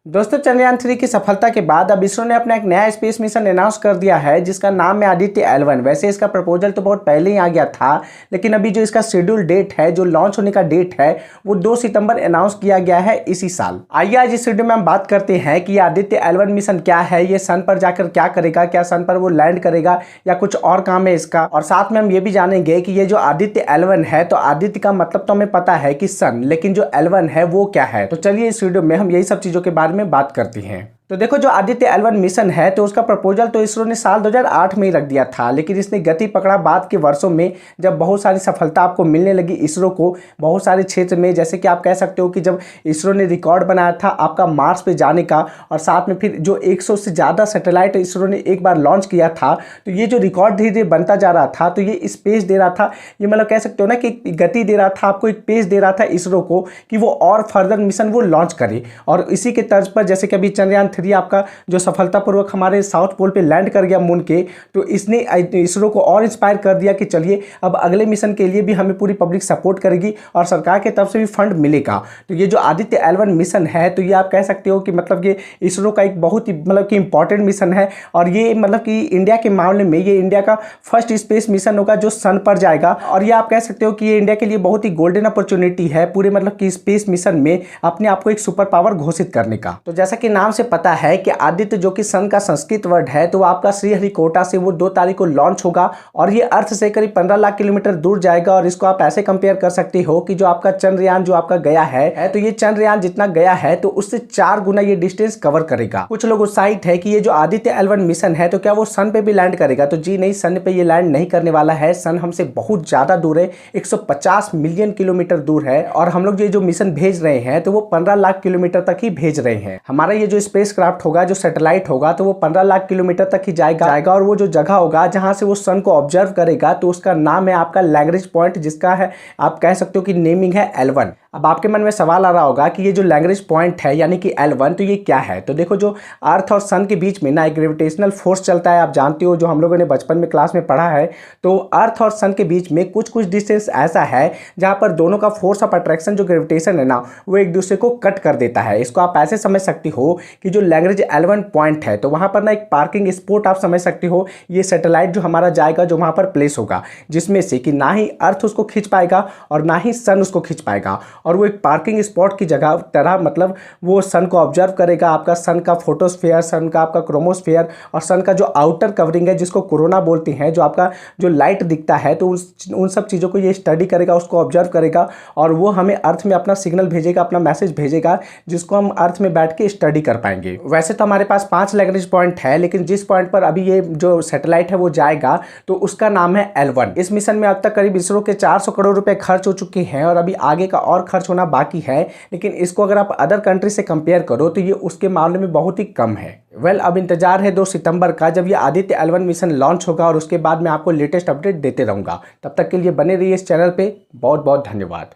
दोस्तों, चंद्रयान 3 की सफलता के बाद अब इसरो ने अपना एक नया स्पेस मिशन अनाउंस कर दिया है जिसका नाम है आदित्य L1। वैसे इसका प्रपोजल तो बहुत पहले ही आ गया था, लेकिन अभी जो इसका शेड्यूल डेट है, जो लॉन्च होने का डेट है, वो 2 सितंबर अनाउंस किया गया है इसी साल। आइए आज इस वीडियो में हम बात करते हैं कि ये आदित्य L1 मिशन क्या है, ये सन पर जाकर क्या करेगा, क्या सन पर वो लैंड करेगा या कुछ और काम है इसका। और साथ में हम ये भी जानेंगे कि ये जो आदित्य L1 है, तो आदित्य का मतलब तो हमें पता है कि सन, लेकिन जो L1 है वो क्या है। तो चलिए इस वीडियो में हम यही सब चीजों के बारे में बात करती हैं। तो देखो, जो आदित्य L1 मिशन है, तो उसका प्रपोजल तो इसरो ने साल 2008 में ही रख दिया था, लेकिन इसने गति पकड़ा बाद के वर्षों में, जब बहुत सारी सफलता आपको मिलने लगी इसरो को बहुत सारे क्षेत्र में। जैसे कि आप कह सकते हो कि जब इसरो ने रिकॉर्ड बनाया था आपका मार्स पे जाने का, और साथ में फिर जो 100 से ज़्यादा सैटेलाइट इसरो ने एक बार लॉन्च किया था, तो ये जो रिकॉर्ड धीरे धीरे बनता जा रहा था, तो ये स्पेस दे रहा था, ये मतलब कह सकते हो ना कि गति दे रहा था आपको, एक पेस दे रहा था इसरो को कि वो और फर्दर मिशन वो लॉन्च करे। और इसी के तर्ज पर जैसे कि अभी चंद्रयान 3 आपका जो सफलतापूर्वक हमारे साउथ पोल पे लैंड कर गया मून के, तो इसने इसरो को और इंस्पायर कर दिया कि चलिए अब अगले मिशन के लिए भी हमें पूरी पब्लिक सपोर्ट करेगी और सरकार की तरफ से भी फंड मिलेगा। तो ये जो आदित्य L1 मिशन है, तो ये आप कह सकते हो कि मतलब ये इसरो का एक बहुत ही मतलब कि इंपॉर्टेंट मिशन है, और ये मतलब कि इंडिया के मामले में ये इंडिया का फर्स्ट स्पेस मिशन होगा जो सन पर जाएगा। और ये आप कह सकते हो कि ये इंडिया के लिए बहुत ही गोल्डन अपॉर्चुनिटी है पूरे मतलब कि स्पेस मिशन में अपने आप को एक सुपर पावर घोषित करने का। तो जैसा कि नाम से पता है कि आदित्य जो कि सन का संस्कृत वर्ड है, तो आपका श्रीहरिकोटा से वो 2 तारीख को लॉन्च होगा, और ये अर्थ से करीब 15 लाख किलोमीटर दूर जाएगा। और इसको आप ऐसे कंपेयर कर सकते हो कि जो आपका चंद्रयान जो आपका गया है, तो ये चंद्रयान जितना गया है तो उससे 4 गुना ये डिस्टेंस कवर करेगा। कुछ लोग उत्साहित है कि ये जो आदित्य L1 मिशन है, तो क्या वो सन पे भी लैंड करेगा? तो जी नहीं, सन पे ये लैंड नहीं करने वाला है। सन हमसे बहुत ज्यादा दूर है, 150 मिलियन किलोमीटर दूर है, और हम लोग ये जो मिशन भेज रहे हैं तो वो 15 लाख किलोमीटर तक ही भेज रहे हैं। हमारा ये जो स्पेस क्राफ्ट होगा, जो सैटेलाइट होगा, तो वो 15 लाख किलोमीटर तक ही जाएगा और वो जो जगह होगा जहां से वो सन को ऑब्जर्व करेगा, तो उसका नाम है आपका लैग्रेंज पॉइंट, जिसका है आप कह सकते हो कि नेमिंग है L1। अब आपके मन में सवाल आ रहा होगा कि ये जो लैग्रेंज पॉइंट है यानी कि L1, तो ये क्या है? तो देखो, जो अर्थ और सन के बीच में ना एक ग्रेविटेशनल फोर्स चलता है, आप जानते हो, जो हम लोगों ने बचपन में क्लास में पढ़ा है। तो अर्थ और सन के बीच में कुछ डिस्टेंस ऐसा है जहां पर दोनों का फोर्स ऑफ अट्रैक्शन जो ग्रेविटेशन है ना, वो एक दूसरे को कट कर देता है। इसको आप ऐसे समझ सकते हो कि जो लैग्रेंज L1 पॉइंट है, तो वहां पर ना एक पार्किंग स्पॉट आप समझ सकते हो। ये सैटेलाइट जो हमारा जाएगा, जो वहां पर प्लेस होगा, जिसमें से कि ना ही अर्थ उसको खींच पाएगा और ना ही सन उसको खींच पाएगा, और वो एक पार्किंग स्पॉट की जगह तरह मतलब वो सन को ऑब्जर्व करेगा, आपका सन का फोटोस्फेयर, सन का आपका क्रोमोस्फेयर, और सन का जो आउटर कवरिंग है जिसको कोरोना बोलते हैं, जो आपका जो लाइट दिखता है, तो उन सब चीज़ों को ये स्टडी करेगा, उसको ऑब्जर्व करेगा, और वो हमें अर्थ में अपना सिग्नल भेजेगा, अपना मैसेज भेजेगा, जिसको हम अर्थ में बैठ के स्टडी कर पाएंगे। वैसे तो हमारे पास 5 लैग्रेंज पॉइंट है, लेकिन जिस पॉइंट पर अभी ये जो सैटेलाइट है वो जाएगा, तो उसका नाम है L1। इस मिशन में अब तक करीब इसरो के 400 करोड़ रुपए खर्च हो चुके हैं, और अभी आगे का और खर्च होना बाकी है। लेकिन इसको अगर आप अदर कंट्री से कंपेयर करो, तो ये उसके मामले में बहुत ही कम है। अब इंतजार है 2 सितंबर का, जब ये आदित्य L1 मिशन लॉन्च होगा, और उसके बाद मैं आपको लेटेस्ट अपडेट देते रहूंगा। तब तक के लिए बने रहिए इस चैनल पे। बहुत बहुत धन्यवाद।